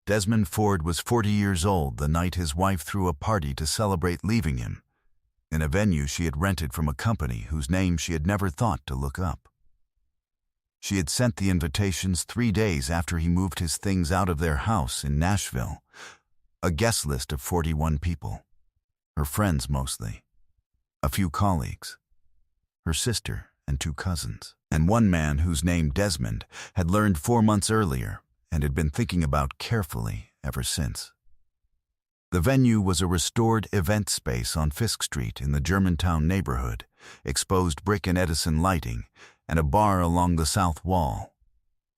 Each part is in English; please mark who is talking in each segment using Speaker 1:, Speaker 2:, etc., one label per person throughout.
Speaker 1: Desmond Ford was 40 years old the night his wife threw a party to celebrate leaving him, in a venue she had rented from a company whose name she had never thought to look up. She had sent the invitations 3 days after he moved his things out of their house in Nashville, a guest list of 41 people, her friends mostly, a few colleagues, her sister and 2 cousins, and one man whose name Desmond had learned 4 months earlier and had been thinking about carefully ever since. The venue was a restored event space on Fisk Street in the Germantown neighborhood, exposed brick and Edison lighting, and a bar along the south wall.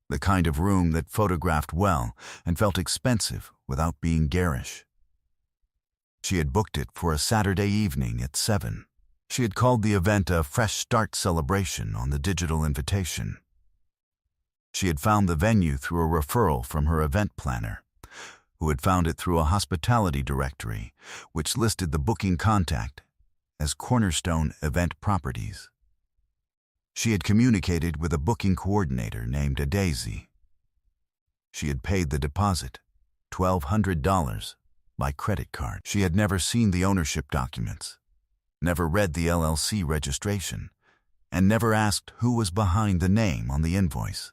Speaker 1: The kind of room that photographed well and felt expensive without being garish. She had booked it for a Saturday evening at 7. She had called the event a Fresh Start celebration on the digital invitation. She had found the venue through a referral from her event planner, who had found it through a hospitality directory, which listed the booking contact as Cornerstone Event Properties. She had communicated with a booking coordinator named Adazy. She had paid the deposit, $1,200, by credit card. She had never seen the ownership documents, never read the LLC registration, and never asked who was behind the name on the invoice.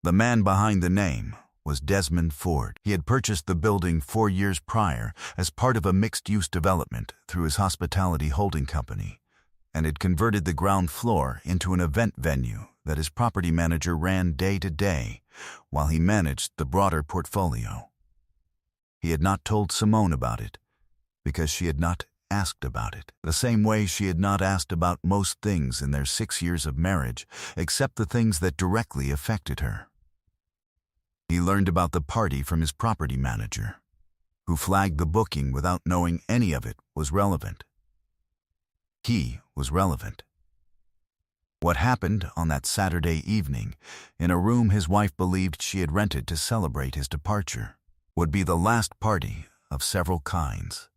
Speaker 1: The man behind the name was Desmond Ford. He had purchased the building 4 years prior as part of a mixed-use development through his hospitality holding company, and had converted the ground floor into an event venue that his property manager ran day to day while he managed the broader portfolio. He had not told Simone about it because she had not asked about it, the same way she had not asked about most things in their 6 years of marriage except the things that directly affected her. He learned about the party from his property manager, who flagged the booking without knowing any of it was relevant. He was relevant. What happened on that Saturday evening, in a room his wife believed she had rented to celebrate his departure, would be the last party of several kinds.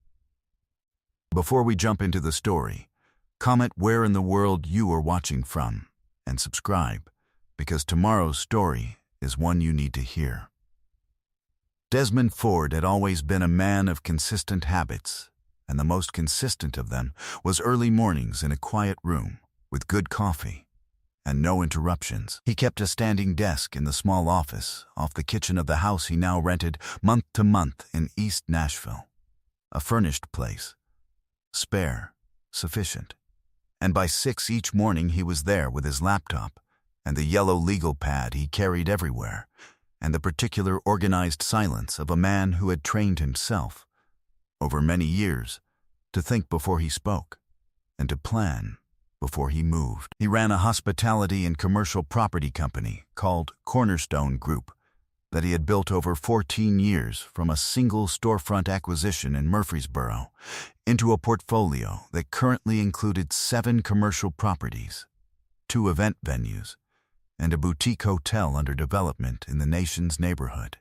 Speaker 1: Before we jump into the story, comment where in the world you are watching from, and subscribe, because tomorrow's story is one you need to hear. Desmond Ford had always been a man of consistent habits, and the most consistent of them was early mornings in a quiet room with good coffee and no interruptions. He kept a standing desk in the small office off the kitchen of the house he now rented month to month in East Nashville, a furnished place, spare, sufficient, and by 6 each morning he was there with his laptop and the yellow legal pad he carried everywhere, and the particular organized silence of a man who had trained himself, over many years, to think before he spoke, and to plan before he moved. He ran a hospitality and commercial property company called Cornerstone Group that he had built over 14 years from a single storefront acquisition in Murfreesboro into a portfolio that currently included 7 commercial properties, 2 event venues, and a boutique hotel under development in the nation's neighborhood.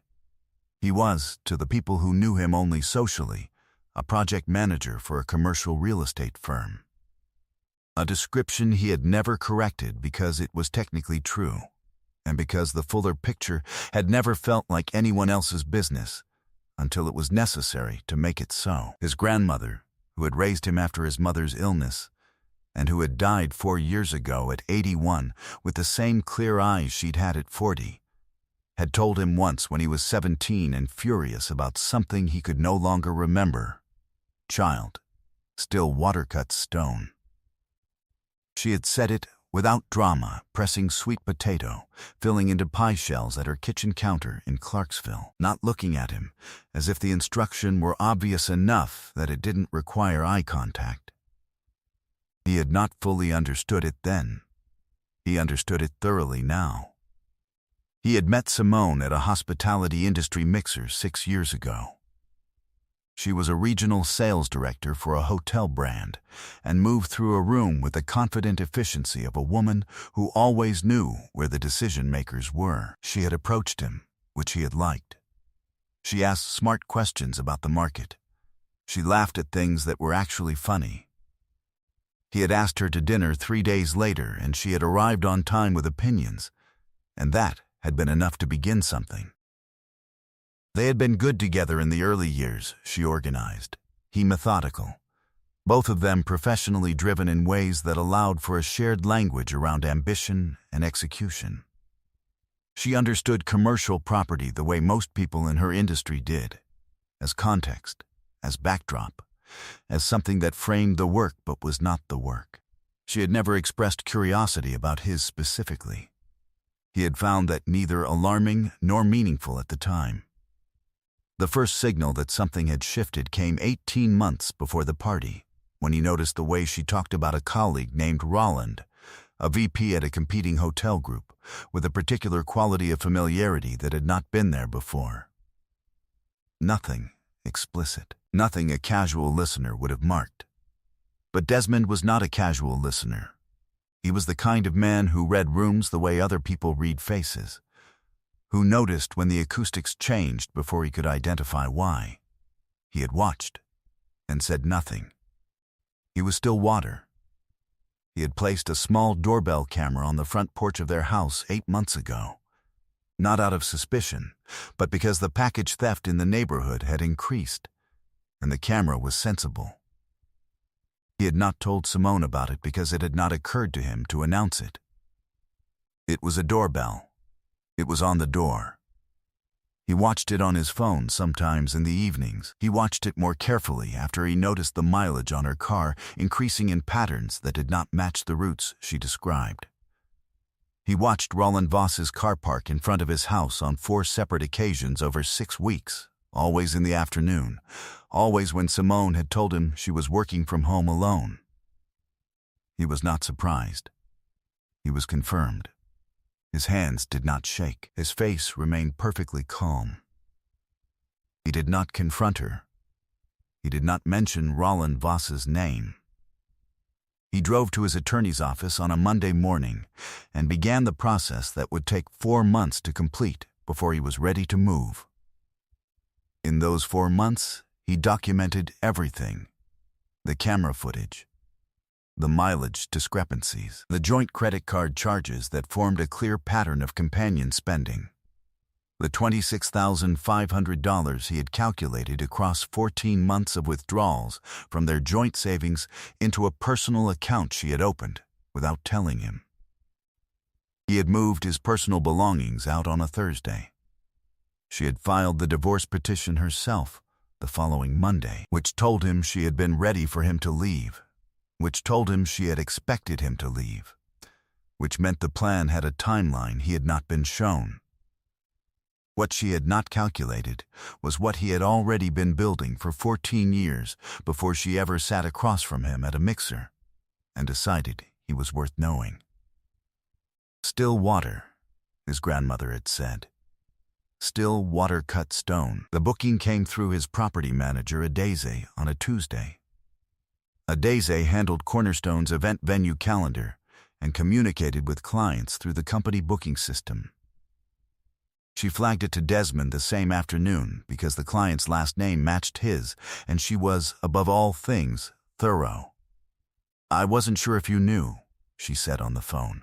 Speaker 1: He was, to the people who knew him only socially, a project manager for a commercial real estate firm. A description he had never corrected because it was technically true, and because the fuller picture had never felt like anyone else's business until it was necessary to make it so. His grandmother, who had raised him after his mother's illness, and who had died 4 years ago at 81 with the same clear eyes she'd had at 40, had told him once when he was 17 and furious about something he could no longer remember, "Child, still water-cut stone." She had said it without drama, pressing sweet potato, filling into pie shells at her kitchen counter in Clarksville, not looking at him, as if the instruction were obvious enough that it didn't require eye contact. He had not fully understood it then. He understood it thoroughly now. He had met Simone at a hospitality industry mixer 6 years ago. She was a regional sales director for a hotel brand and moved through a room with the confident efficiency of a woman who always knew where the decision-makers were. She had approached him, which he had liked. She asked smart questions about the market. She laughed at things that were actually funny. He had asked her to dinner 3 days later, and she had arrived on time with opinions, and that had been enough to begin something. They had been good together in the early years, she organized. He methodical. Both of them professionally driven in ways that allowed for a shared language around ambition and execution. She understood commercial property the way most people in her industry did, as context, as backdrop, as something that framed the work but was not the work. She had never expressed curiosity about his specifically. He had found that neither alarming nor meaningful at the time. The first signal that something had shifted came 18 months before the party, when he noticed the way she talked about a colleague named Roland, a VP at a competing hotel group, with a particular quality of familiarity that had not been there before. Nothing explicit, nothing a casual listener would have marked. But Desmond was not a casual listener. He was the kind of man who read rooms the way other people read faces, who noticed when the acoustics changed before he could identify why. He had watched and said nothing. He was still water. He had placed a small doorbell camera on the front porch of their house 8 months ago, not out of suspicion, but because the package theft in the neighborhood had increased, and the camera was sensible. He had not told Simone about it because it had not occurred to him to announce it. It was a doorbell. It was on the door. He watched it on his phone sometimes in the evenings. He watched it more carefully after he noticed the mileage on her car increasing in patterns that did not match the routes she described. He watched Roland Voss's car park in front of his house on 4 separate occasions over 6 weeks, always in the afternoon, always when Simone had told him she was working from home alone. He was not surprised. He was confirmed. His hands did not shake. His face remained perfectly calm. He did not confront her. He did not mention Roland Voss's name. He drove to his attorney's office on a Monday morning and began the process that would take 4 months to complete before he was ready to move. In those 4 months, he documented everything: the camera footage, the mileage discrepancies, the joint credit card charges that formed a clear pattern of companion spending, the $26,500 he had calculated across 14 months of withdrawals from their joint savings into a personal account she had opened without telling him. He had moved his personal belongings out on a Thursday. She had filed the divorce petition herself the following Monday, which told him she had been ready for him to leave, which told him she had expected him to leave, which meant the plan had a timeline he had not been shown. What she had not calculated was what he had already been building for 14 years before she ever sat across from him at a mixer and decided he was worth knowing. Still water, his grandmother had said. Still water cut stone. The booking came through his property manager, Adese, on a Tuesday. Adese handled Cornerstone's event venue calendar and communicated with clients through the company booking system. She flagged it to Desmond the same afternoon because the client's last name matched his, and she was, above all things, thorough. "I wasn't sure if you knew," she said on the phone.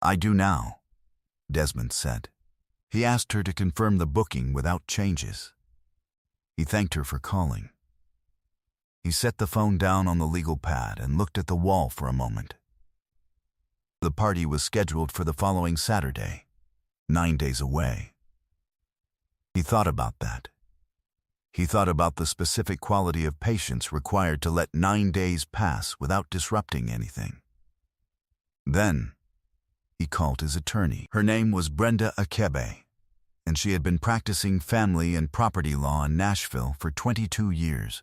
Speaker 1: "I do now," Desmond said. He asked her to confirm the booking without changes. He thanked her for calling. He set the phone down on the legal pad and looked at the wall for a moment. The party was scheduled for the following Saturday, 9 days away. He thought about that. He thought about the specific quality of patience required to let 9 days pass without disrupting anything. Then, he called his attorney. Her name was Brenda Akebe, and she had been practicing family and property law in Nashville for 22 years,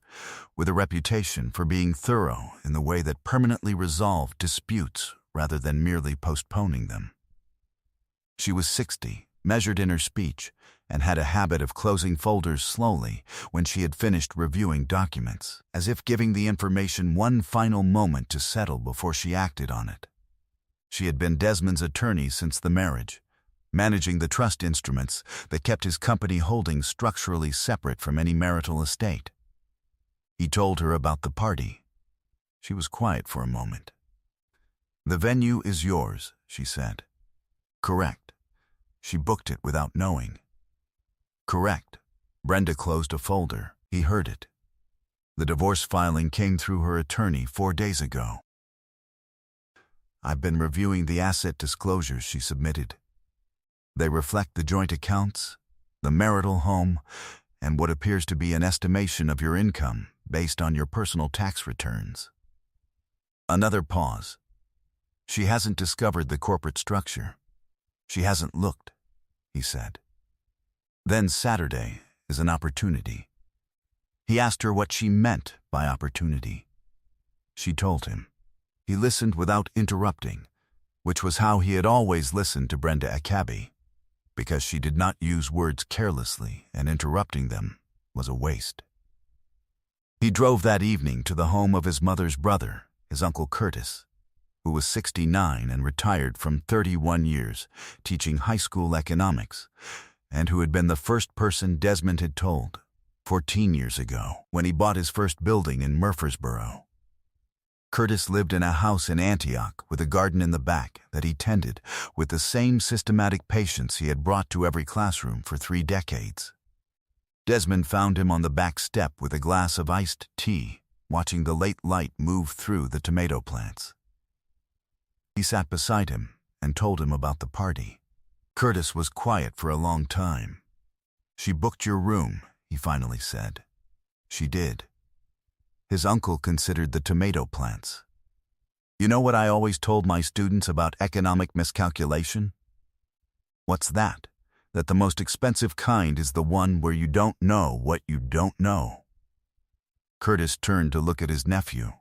Speaker 1: with a reputation for being thorough in the way that permanently resolved disputes rather than merely postponing them. She was 60, measured in her speech, and had a habit of closing folders slowly when she had finished reviewing documents, as if giving the information one final moment to settle before she acted on it. She had been Desmond's attorney since the marriage, managing the trust instruments that kept his company holdings structurally separate from any marital estate. He told her about the party. She was quiet for a moment. "The venue is yours," she said. "Correct." She booked it without knowing. Correct. Brenda closed a folder. He heard it. The divorce filing came through her attorney 4 days ago. I've been reviewing the asset disclosures she submitted. They reflect the joint accounts, the marital home, and what appears to be an estimation of your income based on your personal tax returns. Another pause. She hasn't discovered the corporate structure. She hasn't looked, he said. Then Saturday is an opportunity. He asked her what she meant by opportunity. She told him. He listened without interrupting, which was how he had always listened to Brenda Akabi, because she did not use words carelessly, and interrupting them was a waste. He drove that evening to the home of his mother's brother, his Uncle Curtis, who was 69 and retired from 31 years teaching high school economics, and who had been the first person Desmond had told 14 years ago when he bought his first building in Murfreesboro. Curtis lived in a house in Antioch with a garden in the back that he tended with the same systematic patience he had brought to every classroom for 3 decades. Desmond found him on the back step with a glass of iced tea, watching the late light move through the tomato plants. He sat beside him and told him about the party. Curtis was quiet for a long time. "She booked your room," he finally said. "She did." His uncle considered the tomato plants. "You know what I always told my students about economic miscalculation?" "What's that?" "That the most expensive kind is the one where you don't know what you don't know." Curtis turned to look at his nephew.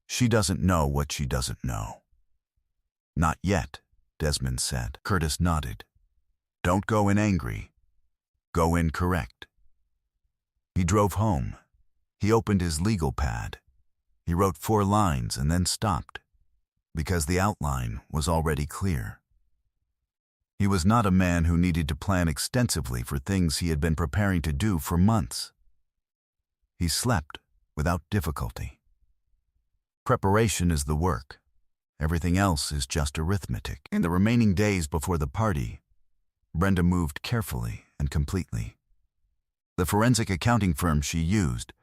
Speaker 1: "She doesn't know what she doesn't know." "Not yet," Desmond said. Curtis nodded. "Don't go in angry. Go in correct." He drove home. He opened his legal pad. He wrote 4 lines and then stopped, because the outline was already clear. He was not a man who needed to plan extensively for things he had been preparing to do for months. He slept without difficulty. Preparation is the work. Everything else is just arithmetic. In the remaining days before the party, Brenda moved carefully and completely. The forensic accounting firm she used,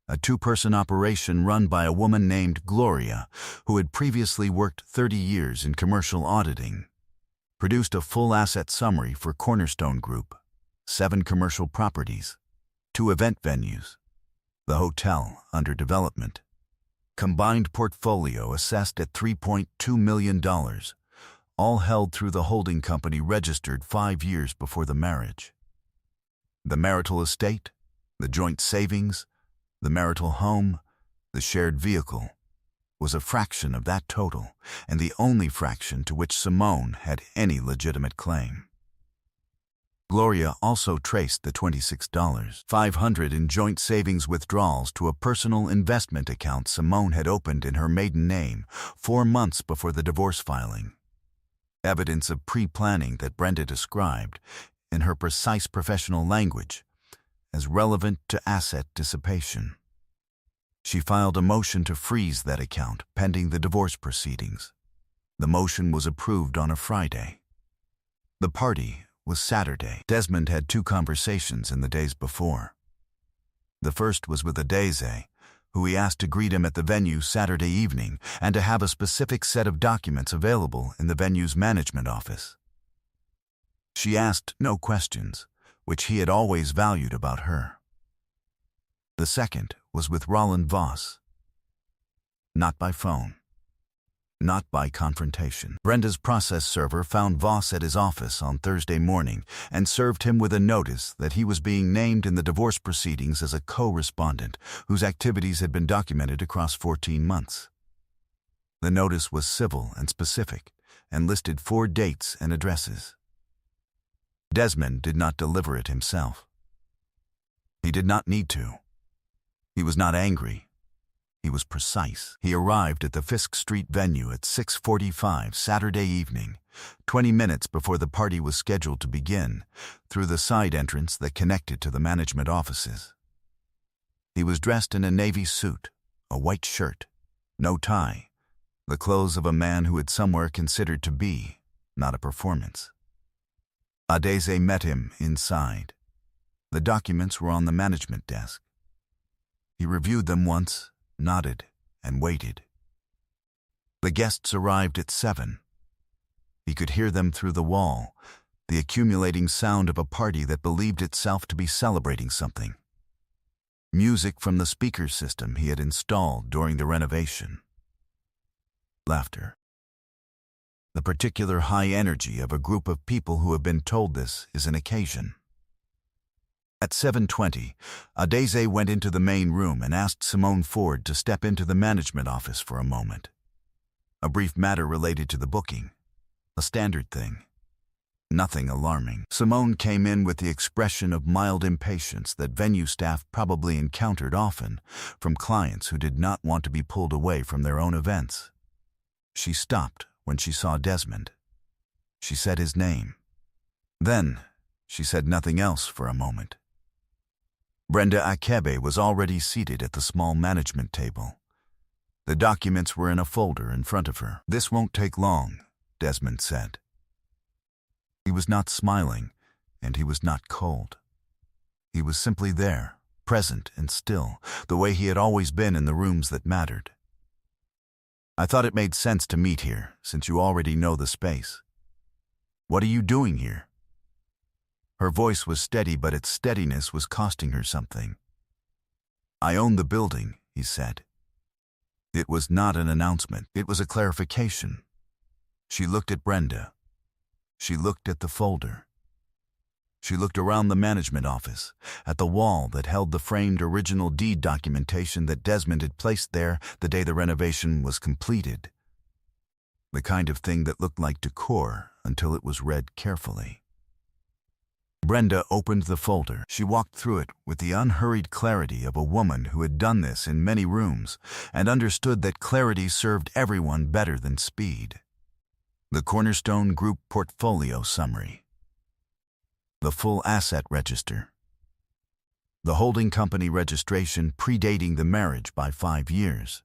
Speaker 1: a 2-person operation run by a woman named Gloria, who had previously worked 30 years in commercial auditing, produced a full asset summary for Cornerstone Group, 7 commercial properties, 2 event venues, the hotel under development, combined portfolio assessed at $3.2 million, all held through the holding company registered 5 years before the marriage. The marital estate, the joint savings, the marital home, the shared vehicle, was a fraction of that total, and the only fraction to which Simone had any legitimate claim. Gloria also traced the $26,500 in joint savings withdrawals to a personal investment account Simone had opened in her maiden name 4 months before the divorce filing. Evidence of pre-planning that Brenda described, in her precise professional language, as relevant to asset dissipation. She filed a motion to freeze that account pending the divorce proceedings. The motion was approved on a Friday. The party was Saturday. Desmond had 2 conversations in the days before. The first was with Adeze, who he asked to greet him at the venue Saturday evening and to have a specific set of documents available in the venue's management office. She asked no questions, which he had always valued about her. The second was with Roland Voss. Not by phone. Not by confrontation. Brenda's process server found Voss at his office on Thursday morning and served him with a notice that he was being named in the divorce proceedings as a co-respondent whose activities had been documented across 14 months. The notice was civil and specific and listed 4 dates and addresses. Desmond did not deliver it himself. He did not need to. He was not angry. He was precise. He arrived at the Fisk Street venue at 6:45 Saturday evening, 20 minutes before the party was scheduled to begin, through the side entrance that connected to the management offices. He was dressed in a navy suit, a white shirt, no tie, the clothes of a man who had somewhere considered to be, not a performance. Adeze met him inside. The documents were on the management desk. He reviewed them once, nodded, and waited. The guests arrived at 7. He could hear them through the wall, the accumulating sound of a party that believed itself to be celebrating something. Music from the speaker system he had installed during the renovation. Laughter. The particular high energy of a group of people who have been told this is an occasion. At 7:20, Adeze went into the main room and asked Simone Ford to step into the management office for a moment. A brief matter related to the booking. A standard thing. Nothing alarming. Simone came in with the expression of mild impatience that venue staff probably encountered often from clients who did not want to be pulled away from their own events. She stopped when she saw Desmond. She said his name. Then, she said nothing else for a moment. Brenda Akebe was already seated at the small management table. The documents were in a folder in front of her. "This won't take long," Desmond said. He was not smiling, and he was not cold. He was simply there, present and still, the way he had always been in the rooms that mattered. "I thought it made sense to meet here, since you already know the space. What are you doing here?" Her voice was steady, but its steadiness was costing her something. "I own the building," he said. It was not an announcement. It was a clarification. She looked at Brenda. She looked at the folder. She looked around the management office, at the wall that held the framed original deed documentation that Desmond had placed there the day the renovation was completed. The kind of thing that looked like decor until it was read carefully. Brenda opened the folder. She walked through it with the unhurried clarity of a woman who had done this in many rooms and understood that clarity served everyone better than speed. The Cornerstone Group Portfolio Summary. The full asset register. The holding company registration predating the marriage by 5 years.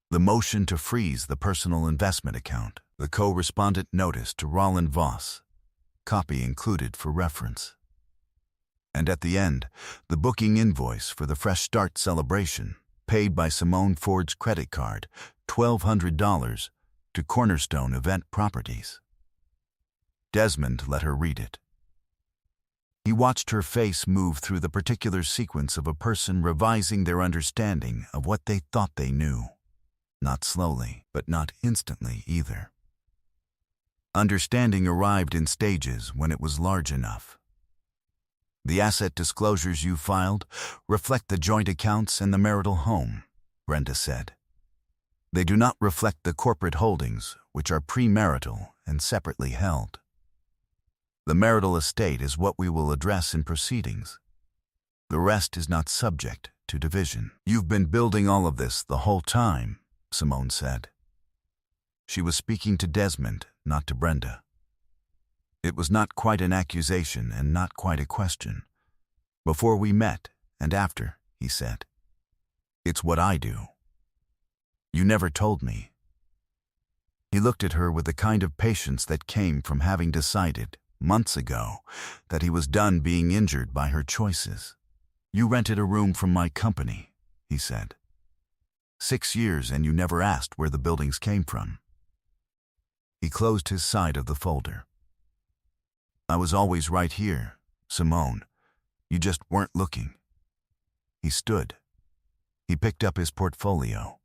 Speaker 1: The motion to freeze the personal investment account. The co-respondent notice to Roland Voss. Copy included for reference. And at the end, the booking invoice for the Fresh Start celebration, paid by Simone Ford's credit card, $1,200, to Cornerstone Event Properties. Desmond let her read it. He watched her face move through the particular sequence of a person revising their understanding of what they thought they knew. Not slowly, but not instantly either. Understanding arrived in stages when it was large enough. "The asset disclosures you filed reflect the joint accounts and the marital home," Brenda said. "They do not reflect the corporate holdings, which are premarital and separately held. The marital estate is what we will address in proceedings. The rest is not subject to division." "You've been building all of this the whole time," Simone said. She was speaking to Desmond, not to Brenda. It was not quite an accusation and not quite a question. "Before we met and after," he said. "It's what I do. You never told me." He looked at her with the kind of patience that came from having decided, months ago, that he was done being injured by her choices. "You rented a room from my company," he said. 6 years and you never asked where the buildings came from." He closed his side of the folder. "I was always right here, Simone. You just weren't looking." He stood. He picked up his portfolio.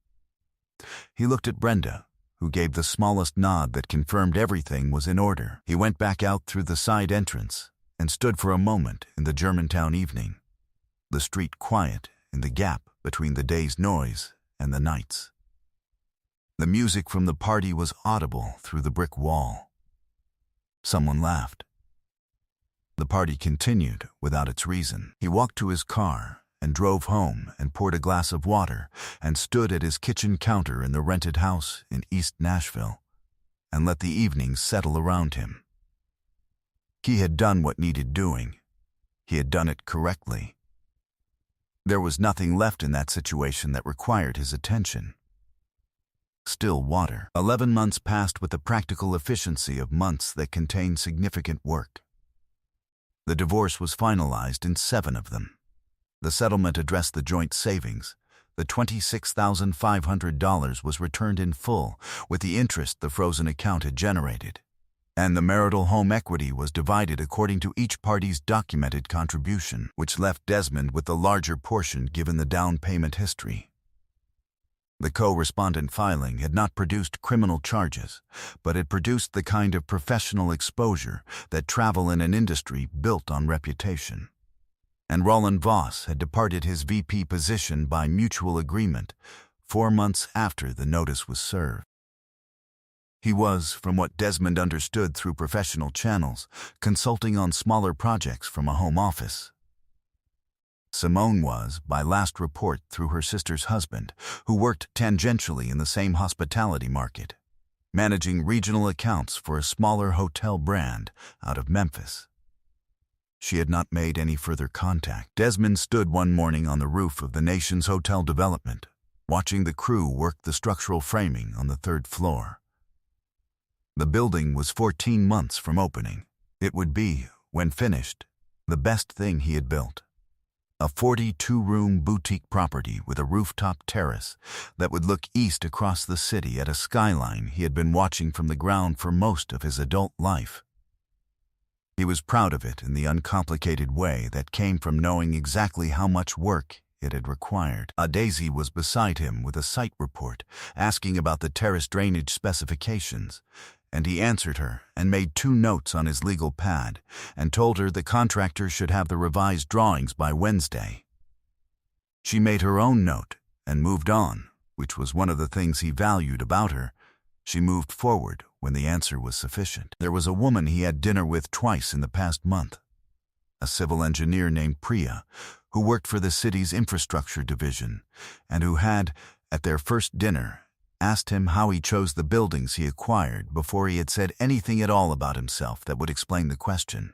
Speaker 1: He looked at Brenda, who gave the smallest nod that confirmed everything was in order. He went back out through the side entrance and stood for a moment in the Germantown evening, the street quiet in the gap between the day's noise and the night's. The music from the party was audible through the brick wall. Someone laughed. The party continued without its reason. He walked to his car and drove home and poured a glass of water and stood at his kitchen counter in the rented house in East Nashville and let the evening settle around him. He had done what needed doing. He had done it correctly. There was nothing left in that situation that required his attention. Still water. 11 months passed with the practical efficiency of months that contained significant work. The divorce was finalized in 7 of them. The settlement addressed the joint savings. The $26,500 was returned in full, with the interest the frozen account had generated. And the marital home equity was divided according to each party's documented contribution, which left Desmond with the larger portion given the down payment history. The co-respondent filing had not produced criminal charges, but it produced the kind of professional exposure that travel in an industry built on reputation. And Roland Voss had departed his VP position by mutual agreement 4 months after the notice was served. He was, from what Desmond understood through professional channels, consulting on smaller projects from a home office. Simone was, by last report, through her sister's husband, who worked tangentially in the same hospitality market, managing regional accounts for a smaller hotel brand out of Memphis. She had not made any further contact. Desmond stood one morning on the roof of the nation's hotel development, watching the crew work the structural framing on the 3rd floor. The building was 14 months from opening. It would be, when finished, the best thing he had built. A 42-room boutique property with a rooftop terrace that would look east across the city at a skyline he had been watching from the ground for most of his adult life. He was proud of it in the uncomplicated way that came from knowing exactly how much work it had required. Daisy was beside him with a site report, asking about the terrace drainage specifications, and he answered her and made 2 notes on his legal pad and told her the contractor should have the revised drawings by Wednesday. She made her own note and moved on, which was one of the things he valued about her. She moved forward when the answer was sufficient. There was a woman he had dinner with twice in the past month, a civil engineer named Priya, who worked for the city's infrastructure division, and who had, at their first dinner, asked him how he chose the buildings he acquired before he had said anything at all about himself that would explain the question.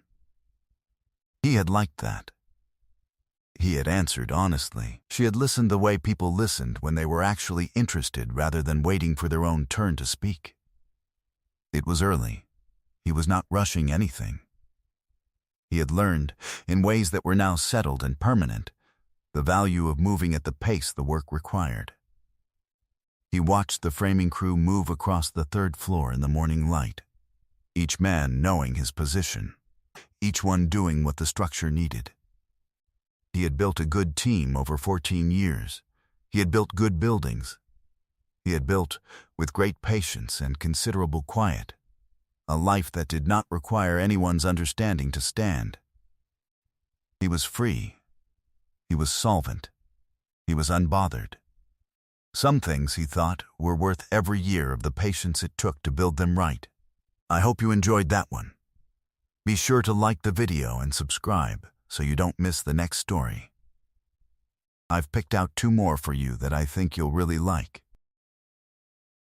Speaker 1: He had liked that. He had answered honestly. She had listened the way people listened when they were actually interested rather than waiting for their own turn to speak. It was early. He was not rushing anything. He had learned, in ways that were now settled and permanent, the value of moving at the pace the work required. He watched the framing crew move across the 3rd floor in the morning light, each man knowing his position, each one doing what the structure needed. He had built a good team over 14 years. He had built good buildings. He had built, with great patience and considerable quiet, a life that did not require anyone's understanding to stand. He was free. He was solvent. He was unbothered. Some things, he thought, were worth every year of the patience it took to build them right. I hope you enjoyed that one. Be sure to like the video and subscribe so you don't miss the next story. I've picked out 2 more for you that I think you'll really like.